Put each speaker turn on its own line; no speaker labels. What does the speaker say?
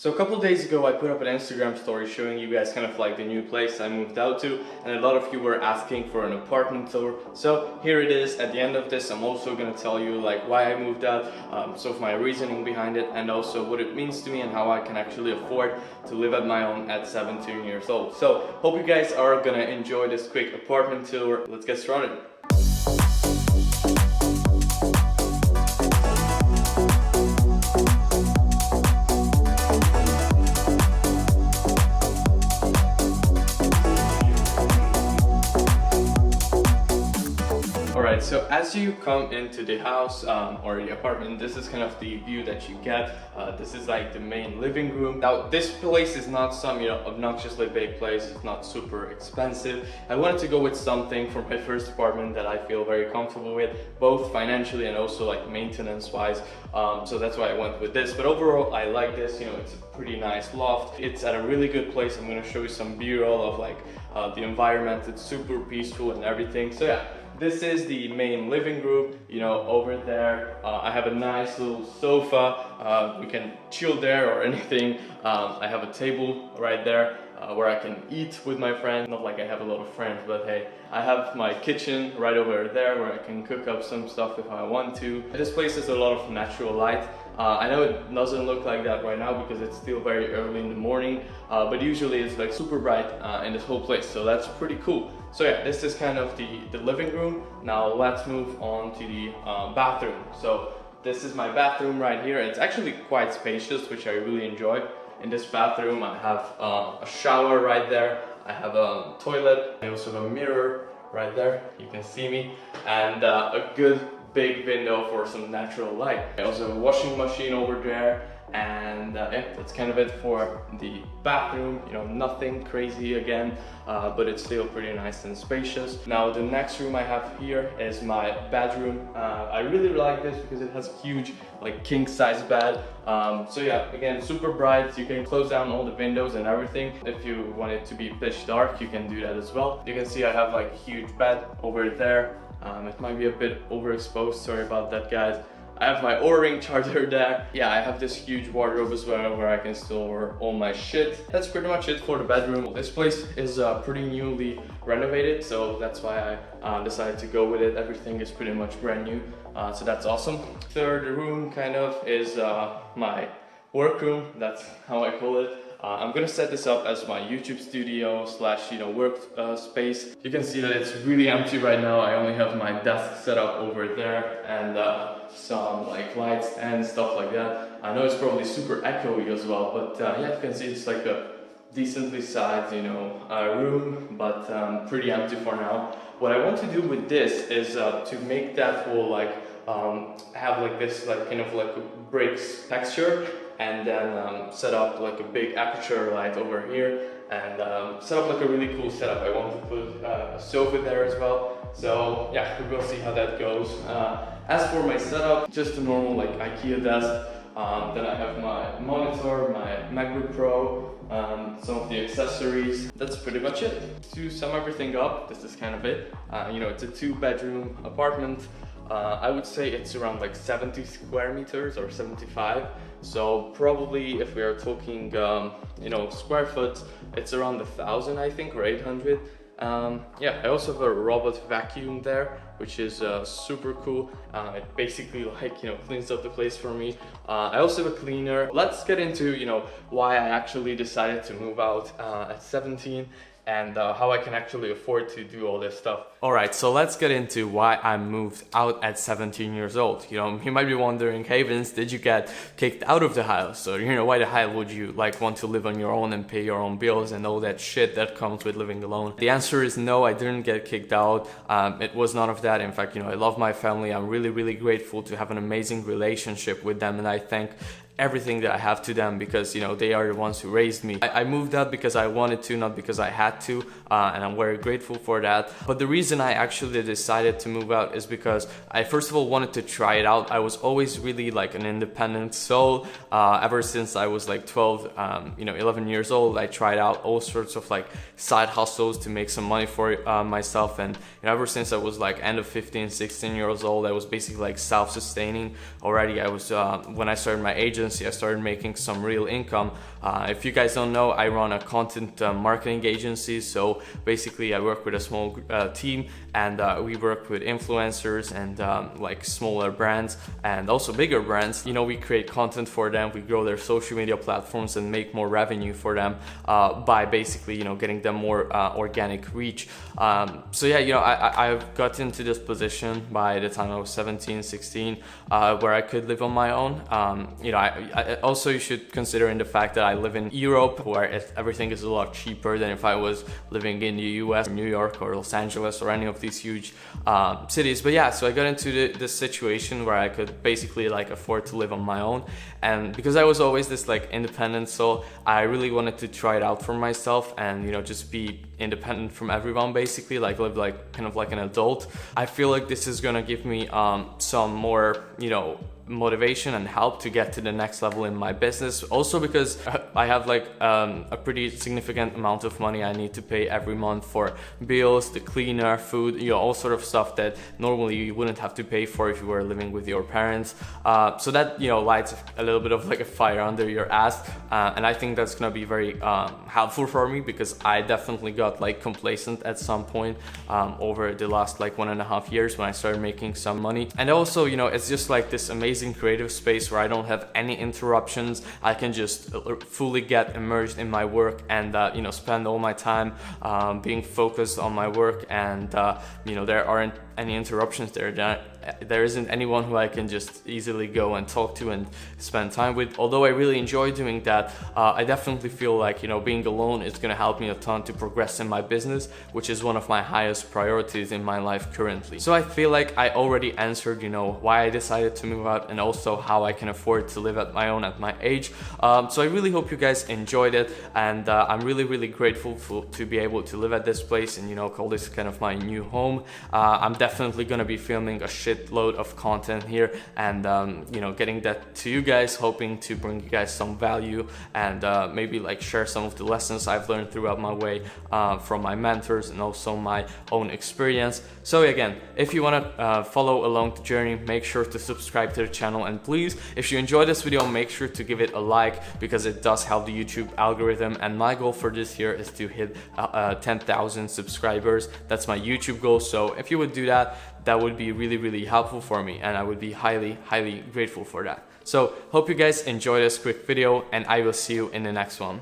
So a couple of days ago I put up an Instagram story showing you guys kind of like the new place I moved out to, and a lot of you were asking for an apartment tour. So here it is. At the end of this I'm also going to tell you like why I moved out, sort of my reasoning behind it, and also what it means to me and how I can actually afford to live at my own at 17 years old. So hope you guys are going to enjoy this quick apartment tour. Let's get started. Alright, so as you come into the house or the apartment, this is kind of the view that you get. This is like the main living room. Now, this place is not some, obnoxiously big place. It's not super expensive. I wanted to go with something for my first apartment that I feel very comfortable with, both financially and also like maintenance-wise. So that's why I went with this. But overall, I like this. It's a pretty nice loft. It's at a really good place. I'm going to show you some B-roll of like the environment. It's super peaceful and everything. So yeah. This is the main living room, over there. I have a nice little sofa. We can chill there or anything. I have a table right there where I can eat with my friends. Not like I have a lot of friends, but hey. I have my kitchen right over there where I can cook up some stuff if I want to. This place has a lot of natural light. I know it doesn't look like that right now because it's still very early in the morning, but usually it's like super bright in this whole place, so that's pretty cool. So yeah, this is kind of the living room. Now let's move on to the bathroom. So this is my bathroom right here. It's actually quite spacious, which I really enjoy. In this bathroom I have a shower right there. I have a toilet. I also have a mirror right there. You can see me. And a good big window for some natural light. I also have a washing machine over there, and yeah, that's kind of it for the bathroom. Nothing crazy again, but it's still pretty nice and spacious. Now the next room I have here is my bedroom. I really like this because it has a huge like king size bed. So yeah, again, super bright. You can close down all the windows and everything. If you want it to be pitch dark, you can do that as well. You can see I have like a huge bed over there. It might be a bit overexposed, sorry about that, guys. I have my O-ring charger there. Yeah, I have this huge wardrobe as well where I can store all my shit. That's pretty much it for the bedroom. This place is pretty newly renovated, so that's why I decided to go with it. Everything is pretty much brand new, so that's awesome. Third room kind of is my workroom. That's how I call it. I'm gonna set this up as my YouTube studio slash work space. You can see that it's really empty right now. I only have my desk set up over there and some like lights and stuff like that. I know it's probably super echoey as well, but yeah, you can see it's like a decently sized room, but pretty empty for now. What I want to do with this is to make that whole like have like this like kind of like a bricks texture, and then set up like a big aperture light over here, and set up like a really cool setup. I want to put a sofa there as well. So yeah, we'll see how that goes. As for my setup, just a normal like IKEA desk. Then I have my monitor, my MacBook Pro, some of the accessories. That's pretty much it. To sum everything up, this is kind of it. It's a 2-bedroom apartment. I would say it's around like 70 square meters or 75. So probably if we are talking, square foot, it's around 1,000, I think, or 800. Yeah, I also have a robot vacuum there, which is super cool. It basically cleans up the place for me. I also have a cleaner. Let's get into, why I actually decided to move out at 17. And how I can actually afford to do all this stuff. Alright, so let's get into why I moved out at 17 years old. You might be wondering, hey Vince, did you get kicked out of the house? Or why the hell would you want to live on your own and pay your own bills and all that shit that comes with living alone? The answer is no, I didn't get kicked out. It was none of that. In fact, I love my family. I'm really, really grateful to have an amazing relationship with them, and I thank everything that I have to them because they are the ones who raised me. I moved out because I wanted to, not because I had to, and I'm very grateful for that. But the reason I actually decided to move out is because I first of all wanted to try it out. I was always really like an independent soul. Ever since I was like 12, 11 years old, I tried out all sorts of like side hustles to make some money for myself. And ever since I was like end of 15, 16 years old, I was basically like self-sustaining already. I was when I started my agency, agency, I started making some real income. If you guys don't know, I run a content marketing agency. So basically I work with a small team, and we work with influencers and like smaller brands and also bigger brands. You know, we create content for them, we grow their social media platforms and make more revenue for them by basically, you know, getting them more organic reach. So yeah, you know, I've got into this position by the time I was 17, 16, where I could live on my own. You know, I also, you should consider in the fact that I live in Europe, where everything is a lot cheaper than if I was living in the US, or New York, or Los Angeles, or any of these huge cities. But yeah, so I got into this situation where I could basically like afford to live on my own. And because I was always this like independent soul, I really wanted to try it out for myself and, you know, just be independent from everyone, basically, like live like kind of like an adult. I feel like this is gonna give me some more, you know, motivation and help to get to the next level in my business. Also because I have like a pretty significant amount of money I need to pay every month for bills, the cleaner, food, you know, all sort of stuff that normally you wouldn't have to pay for if you were living with your parents. So that, you know, lights a little bit of like a fire under your ass, and I think that's gonna be very helpful for me, because I definitely got like complacent at some point over the last like 1.5 years when I started making some money. And also, you know, it's just like this amazing creative space where I don't have any interruptions. I can just fully get immersed in my work and you know, spend all my time being focused on my work, and you know, there aren't any interruptions there. There isn't anyone who I can just easily go and talk to and spend time with. Although I really enjoy doing that, I definitely feel like, you know, being alone is going to help me a ton to progress in my business, which is one of my highest priorities in my life currently. So I feel like I already answered, you know, why I decided to move out and also how I can afford to live at my own at my age. So I really hope you guys enjoyed it, and I'm really grateful to be able to live at this place and, you know, call this kind of my new home. I'm definitely going to be filming a shitload of content here, and you know, getting that to you guys, hoping to bring you guys some value and maybe like share some of the lessons I've learned throughout my way from my mentors and also my own experience. So again, if you want to follow along the journey, make sure to subscribe to the channel, and please, if you enjoyed this video, make sure to give it a like, because it does help the YouTube algorithm. And my goal for this year is to hit 10,000 subscribers. That's my YouTube goal. So if you would do that, that would be really helpful for me, and I would be highly grateful for that. So hope you guys enjoyed this quick video, and I will see you in the next one.